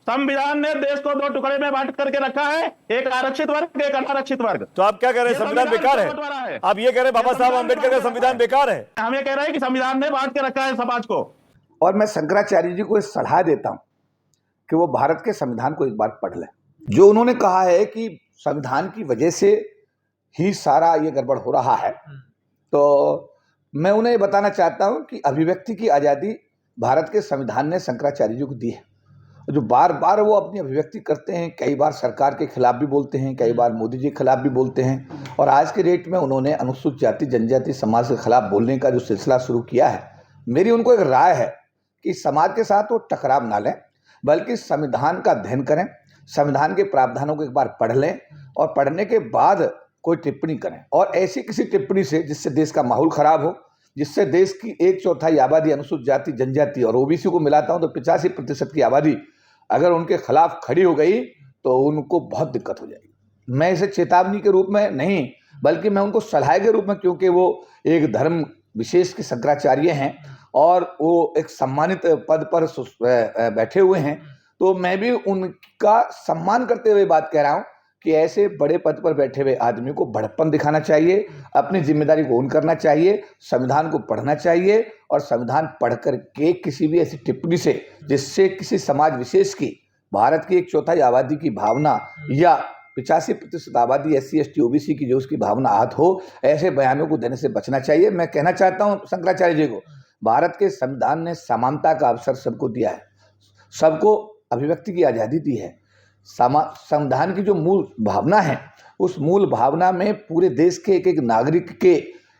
संविधान ने देश को दो टुकड़े में बांट करके रखा है, एक आरक्षित वर्ग, एक अनारक्षित वर्ग। तो आप क्या कह रहे हैं, संविधान बेकार है? आप ये कह रहे हैं बाबा साहब अम्बेडकर का संविधान बेकार है? हम ये कह रहे हैं कि संविधान ने बांट के रखा है समाज को। और मैं शंकराचार्य जी को सलाह देता हूं कि वो भारत के संविधान को एक बार पढ़ लें। जो उन्होंने कहा है कि संविधान की वजह से ही सारा ये गड़बड़ हो रहा है, तो मैं उन्हें ये बताना चाहता हूं कि अभिव्यक्ति की आज़ादी भारत के संविधान ने शंकराचार्य जी को दी है। जो बार बार वो अपनी अभिव्यक्ति करते हैं, कई बार सरकार के खिलाफ भी बोलते हैं, कई बार मोदी जी के खिलाफ भी बोलते हैं, और आज के डेट में उन्होंने अनुसूचित जाति जनजाति समाज के खिलाफ बोलने का जो सिलसिला शुरू किया है, मेरी उनको एक राय है कि समाज के साथ वो टकराव ना लें, बल्कि संविधान का अध्ययन करें, संविधान के प्रावधानों को एक बार पढ़ लें और पढ़ने के बाद कोई टिप्पणी करें। और ऐसी किसी टिप्पणी से जिससे देश का माहौल खराब हो, जिससे देश की 1/4 आबादी अनुसूचित जाति जनजाति और ओबीसी को मिलाता हूं तो 85% की आबादी अगर उनके खिलाफ खड़ी हो गई तो उनको बहुत दिक्कत हो जाएगी। मैं इसे चेतावनी के रूप में नहीं, बल्कि मैं उनको सलाह के रूप में, क्योंकि वो एक धर्म विशेष के शंकराचार्य हैं और वो एक सम्मानित पद पर बैठे हुए हैं, तो मैं भी उनका सम्मान करते हुए बात कह रहा हूं कि ऐसे बड़े पद पर बैठे हुए आदमी को बड़प्पन दिखाना चाहिए, अपनी जिम्मेदारी को ओन करना चाहिए, संविधान को पढ़ना चाहिए और संविधान पढ़ करके किसी भी ऐसी टिप्पणी से जिससे किसी समाज विशेष की, भारत की 1/4 आबादी की भावना या 85% आबादी SC ST OBC की जो उसकी भावना आहत हो, ऐसे बयानों को देने से बचना चाहिए। मैं कहना चाहता हूँ शंकराचार्य जी को, भारत के संविधान ने समानता का अवसर सबको दिया है, सबको अभिव्यक्ति की आज़ादी दी है। संविधान की जो मूल भावना है, उस मूल भावना में पूरे देश के एक एक नागरिक के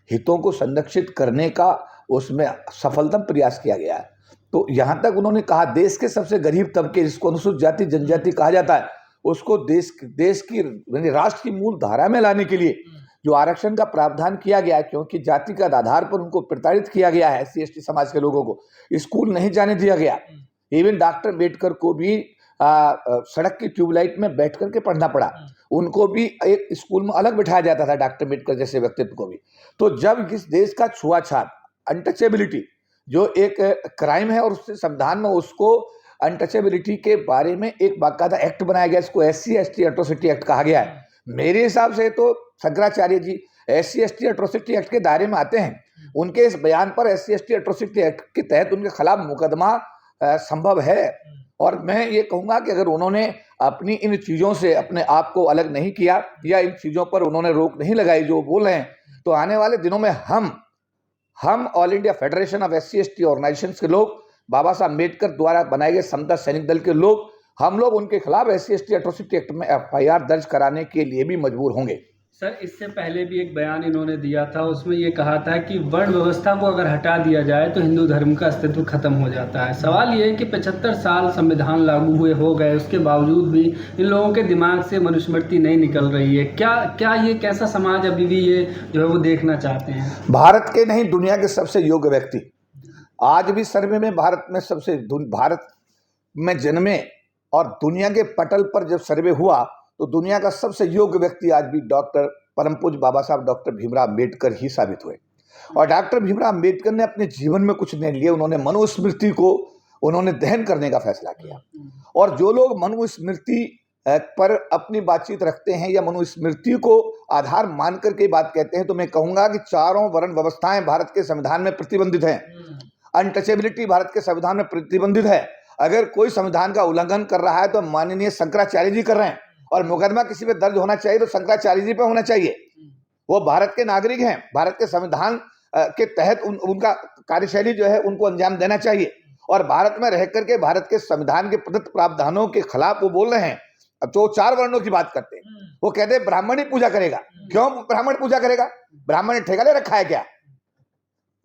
हितों को संरक्षित करने का उसमें सफलतम प्रयास किया गया है। तो यहाँ तक उन्होंने कहा देश के सबसे गरीब तबके, जिसको अनुसूचित जाति जनजाति कहा जाता है, उसको देश की राष्ट्र की मूल धारा में लाने के लिए जो आरक्षण का प्रावधान किया गया है, क्योंकि जाति के आधार पर उनको प्रताड़ित किया गया है, SC ST समाज के लोगों को स्कूल नहीं जाने दिया गया। इवन डॉक्टर अम्बेडकर को भी सड़क की ट्यूबलाइट में बैठ करके पढ़ना पड़ा, उनको भी एक स्कूल में अलग बिठाया जाता था, डॉक्टर अम्बेडकर जैसे व्यक्तित्व को भी। तो जब इस देश का छुआछात, अनटचेबिलिटी जो एक क्राइम है और उससे संविधान में उसको अनटचेबिलिटी के बारे में एक बाकायदा एक्ट बनाया गया, इसको SC ST एट्रोसिटी एक्ट कहा गया है। मेरे हिसाब से तो Shankaracharya ji SC ST atrocity act के दायरे में आते हैं। उनके इस बयान पर SC ST एट्रोसिटी एक्ट के तहत उनके खिलाफ मुकदमा संभव है। और मैं ये कहूँगा कि अगर उन्होंने अपनी इन चीज़ों से अपने आप को अलग नहीं किया या इन चीज़ों पर उन्होंने रोक नहीं लगाई जो बोल रहे हैं, तो आने वाले दिनों में हम all India federation of SC ST organisations के लोग, बाबा साहब अम्बेडकर द्वारा बनाए गए समता सैनिक दल के लोग, हम लोग उनके खिलाफ SC ST एट्रोसिटी एक्ट में FIR दर्ज कराने के लिए भी मजबूर होंगे। सर, इससे पहले भी एक बयान इन्होंने दिया था, उसमें ये कहा था कि वर्ण व्यवस्था को अगर हटा दिया जाए तो हिंदू धर्म का अस्तित्व खत्म हो जाता है। सवाल ये है कि 75 साल संविधान लागू हुए हो गए, उसके बावजूद भी इन लोगों के दिमाग से मनुस्मृति नहीं निकल रही है। क्या ये कैसा समाज अभी भी ये जो है वो देखना चाहते हैं? भारत के नहीं, दुनिया के सबसे योग्य व्यक्ति आज भी सर्वे में भारत में जन्मे और दुनिया के पटल पर जब सर्वे हुआ तो दुनिया का सबसे योग्य व्यक्ति आज भी डॉक्टर परम पूज्य बाबा साहब डॉक्टर भीमराव अम्बेडकर ही साबित हुए। और डॉक्टर भीमराव अम्बेडकर ने अपने जीवन में कुछ निर्णय लिए, उन्होंने मनुस्मृति को उन्होंने दहन करने का फैसला किया। और जो लोग मनुस्मृति पर अपनी बातचीत रखते हैं या मनुस्मृति को आधार मान करके बात कहते हैं, तो मैं कहूँगा कि चारों वर्ण व्यवस्थाएं भारत के संविधान में प्रतिबंधित हैं। अनटचेबिलिटी भारत के संविधान में प्रतिबंधित है। अगर कोई संविधान का उल्लंघन कर रहा है तो माननीय शंकराचार्य जी कर रहे हैं, और मुकदमा किसी पे दर्ज होना चाहिए तो शंकराचार्य जी पे होना चाहिए। वो भारत के नागरिक हैं, भारत के संविधान के तहत उनका कार्यशैली जो है उनको अंजाम देना चाहिए। और भारत में रह करके भारत के संविधान के प्रदत्त प्रावधानों के खिलाफ वो बोल रहे हैं। अब तो 4 वर्णों की बात करते हैं, वो कहते हैं ब्राह्मण ही पूजा करेगा। क्यों ब्राह्मण पूजा करेगा? ब्राह्मण ने ठेका ले रखा है क्या?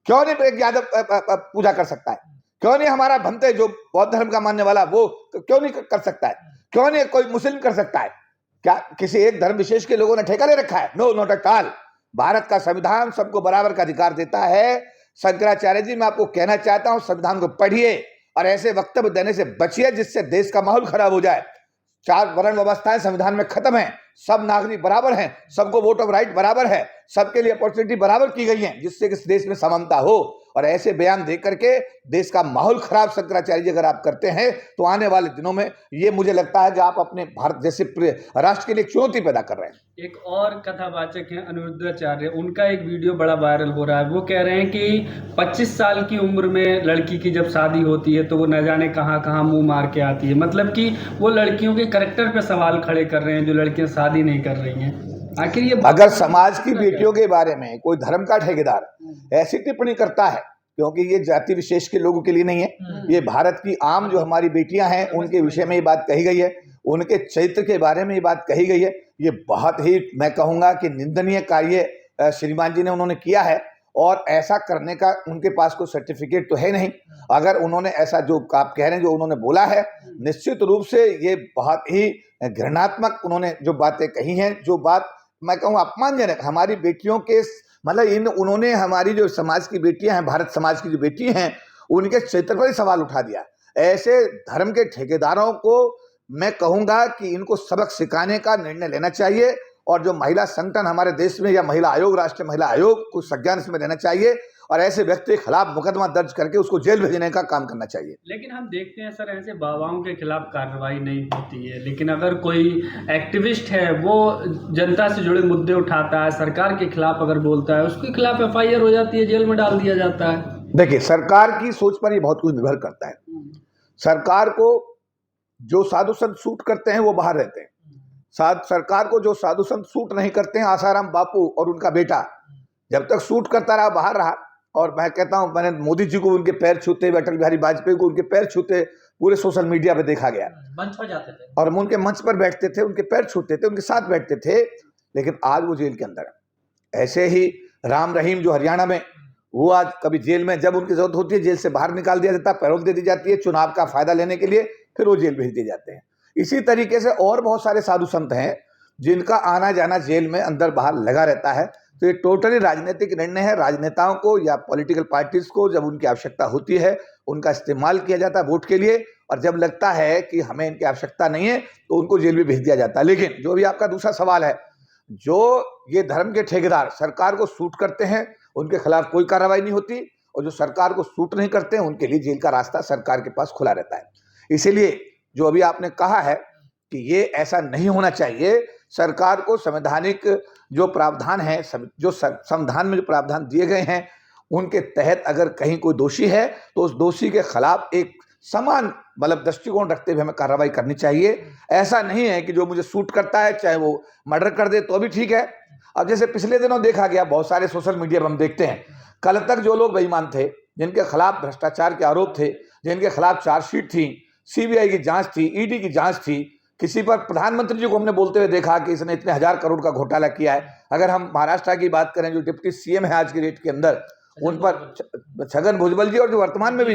क्यों नहीं एक यादव पूजा कर सकता है? क्यों नहीं हमारा भंते जो बौद्ध धर्म का मानने वाला वो क्यों नहीं कर सकता है? क्यों नहीं कोई मुस्लिम कर सकता है? क्या किसी एक धर्म विशेष के लोगों ने ठेका ले रखा है? No, not at all. Bharat का संविधान सबको बराबर का अधिकार देता है। शंकराचार्य जी, मैं आपको कहना चाहता हूं, संविधान को पढ़िए और ऐसे वक्तव्य देने से बचिए जिससे देश का माहौल खराब हो जाए। 4 वर्ण व्यवस्थाएं संविधान में खत्म है, सब नागरिक बराबर हैं, सबको वोट ऑफ राइट बराबर है, सबके लिए अपॉर्चुनिटी बराबर की गई है, जिससे कि इस देश में समानता हो। और ऐसे बयान दे करके देश का माहौल खराब शंकराचार्य जी अगर आप करते हैं तो आने वाले दिनों में ये मुझे लगता है कि आप अपने भारत जैसे राष्ट्र के लिए चुनौती पैदा कर रहे हैं। एक और कथावाचक हैं अनिरुद्धाचार्य, उनका एक वीडियो बड़ा वायरल हो रहा है। वो कह रहे हैं कि 25 साल की उम्र में लड़की की जब शादी होती है तो वो न जाने कहाँ कहाँ मुंह मार के आती है। मतलब कि वो लड़कियों के कैरेक्टर पे सवाल खड़े कर रहे हैं जो लड़कियां शादी नहीं कर रही हैं। आखिर ये अगर समाज की बेटियों के बारे में कोई धर्म का ठेकेदार ऐसी टिप्पणी करता है, क्योंकि ये जाति विशेष के लोगों के लिए नहीं है, ये भारत की आम जो हमारी बेटियां हैं उनके विषय में ये बात कही गई है, उनके चरित्र के बारे में ये बात कही गई है। ये बहुत ही मैं कहूंगा कि निंदनीय कार्य श्रीमान जी ने उन्होंने किया है और ऐसा करने का उनके पास कोई सर्टिफिकेट तो है नहीं। अगर उन्होंने ऐसा जो आप कह रहे हैं जो उन्होंने बोला है, निश्चित रूप से ये बहुत ही घृणात्मक उन्होंने जो बातें कही हैं, जो बात मैं कहूँ अपमानजनक हमारी बेटियों के मतलब उन्होंने हमारी जो समाज की बेटियां हैं, भारत समाज की जो बेटी हैं, उनके चरित्र पर ही सवाल उठा दिया। ऐसे धर्म के ठेकेदारों को मैं कहूंगा कि इनको सबक सिखाने का निर्णय लेना चाहिए और जो महिला संगठन हमारे देश में या महिला आयोग, राष्ट्रीय महिला आयोग को संज्ञान इसमें लेना चाहिए और ऐसे व्यक्ति के खिलाफ मुकदमा दर्ज करके उसको जेल भेजने का काम करना चाहिए। लेकिन हम देखते हैं सर, ऐसे बाबाओं के खिलाफ कार्रवाई नहीं होती है, लेकिन अगर कोई एक्टिविस्ट है वो जनता से जुड़े मुद्दे उठाता है, सरकार के खिलाफ अगर बोलता है, उसके खिलाफ FIR हो जाती है, जेल में डाल दिया जाता है। देखिए, सरकार की सोच पर ये बहुत कुछ निर्भर करता है। सरकार को जो साधु संत सूट करते हैं वो बाहर रहते हैं। सरकार को जो साधु संत सूट नहीं करते हैं, आसाराम बापू और उनका बेटा जब तक सूट करता रहा बाहर रहा। और मैं कहता हूं, मैंने मोदी जी को उनके पैर छूते, अटल बिहारी वाजपेयी को उनके पैर छूते पूरे सोशल मीडिया पे देखा गया। मंच पर जाते थे और उनके मंच पर बैठते थे, उनके पैर छूते थे, उनके साथ बैठते थे, लेकिन आज वो जेल के अंदर है। ऐसे ही राम रहीम जो हरियाणा में, वो आज कभी जेल में, जब उनकी जरूरत होती है जेल से बाहर निकाल दिया जाता है, पैरोल दे दी जाती है चुनाव का फायदा लेने के लिए, फिर वो जेल भेज दिए जाते हैं। इसी तरीके से और बहुत सारे साधु संत हैं जिनका आना जाना जेल में अंदर बाहर लगा रहता है। तो ये टोटली राजनीतिक निर्णय है। राजनेताओं को या पॉलिटिकल पार्टीज को जब उनकी आवश्यकता होती है उनका इस्तेमाल किया जाता है वोट के लिए, और जब लगता है कि हमें इनकी आवश्यकता नहीं है तो उनको जेल में भेज दिया जाता है। लेकिन जो भी आपका दूसरा सवाल है, जो ये धर्म के ठेकेदार सरकार को सूट करते हैं उनके खिलाफ कोई कार्रवाई नहीं होती, और जो सरकार को सूट नहीं करते हैं उनके लिए जेल का रास्ता सरकार के पास खुला रहता है। इसीलिए जो अभी आपने कहा है कि ये ऐसा नहीं होना चाहिए, सरकार को संवैधानिक जो प्रावधान है, जो संविधान में जो प्रावधान दिए गए हैं उनके तहत अगर कहीं कोई दोषी है तो उस दोषी के खिलाफ एक समान मतलब दृष्टिकोण रखते हुए हमें कार्रवाई करनी चाहिए। ऐसा नहीं है कि जो मुझे सूट करता है चाहे वो मर्डर कर दे तो भी ठीक है। अब जैसे पिछले दिनों देखा गया, बहुत सारे सोशल मीडिया पर हम देखते हैं, कल तक जो लोग बेईमान थे, जिनके खिलाफ भ्रष्टाचार के आरोप थे, जिनके खिलाफ चार्जशीट थी, CBI की जांच थी, ED की जांच थी, किसी पर प्रधानमंत्री जी को हमने बोलते हुए देखा कि इसने इतने 1000 करोड़ का घोटाला किया है। अगर हम महाराष्ट्र की बात करें, जो डिप्टी CM है आज की डेट के अंदर, उन पर छगन भुजबल जी, और जो वर्तमान में भी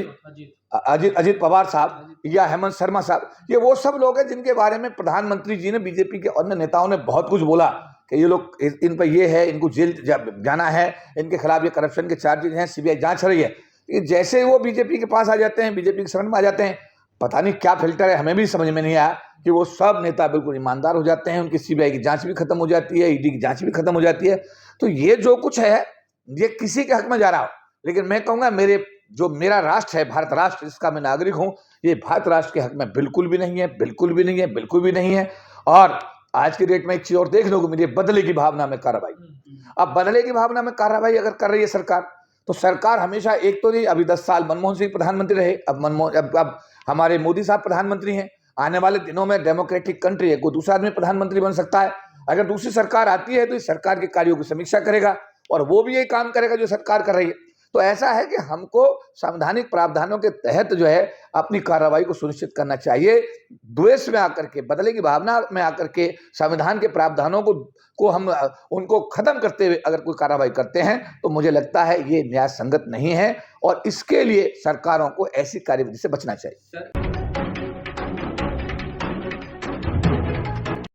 अजीत पवार साहब या हेमंत शर्मा साहब, ये वो सब लोग हैं जिनके बारे में प्रधानमंत्री जी ने, बीजेपी के अन्य नेताओं ने बहुत कुछ बोला कि ये लोग, इन पर ये है, इनको जेल जाना है, इनके खिलाफ ये करप्शन के चार्जेज हैं, CBI जांच रही है। जैसे वो बीजेपी के पास आ जाते हैं, बीजेपी के समझ में आ जाते हैं, पता नहीं क्या फिल्टर है, हमें भी समझ में नहीं आया कि वो सब नेता बिल्कुल ईमानदार हो जाते हैं, उनकी CBI की जांच भी खत्म हो जाती है, ED की जांच भी खत्म हो जाती है। तो ये जो कुछ है ये किसी के हक में जा रहा हो, लेकिन मैं कहूँगा मेरा राष्ट्र है, भारत राष्ट्र, जिसका मैं नागरिक हूँ, ये भारत राष्ट्र के हक में बिल्कुल भी नहीं है, बिल्कुल भी नहीं है, बिल्कुल भी नहीं है। और आज की डेट में एक चीज और देखने को मिली है, बदले की भावना में कार्रवाई। अब बदले की भावना में कार्रवाई अगर कर रही है सरकार, तो सरकार हमेशा एक तो नहीं, अभी 10 साल मनमोहन सिंह प्रधानमंत्री रहे, अब हमारे मोदी साहब प्रधानमंत्री हैं। आने वाले दिनों में डेमोक्रेटिक कंट्री है, कोई दूसरा आदमी प्रधानमंत्री बन सकता है। अगर दूसरी सरकार आती है तो इस सरकार के कार्यों की समीक्षा करेगा और वो भी यही काम करेगा जो सरकार कर रही है। तो ऐसा है कि हमको संवैधानिक प्रावधानों के तहत जो है अपनी कार्रवाई को सुनिश्चित करना चाहिए। द्वेष में आकर के, बदले की भावना में आकर के संविधान के प्रावधानों को हम उनको खत्म करते हुए अगर कोई कार्रवाई करते हैं तो मुझे लगता है ये न्याय संगत नहीं है, और इसके लिए सरकारों को ऐसी कार्यविधि से बचना चाहिए।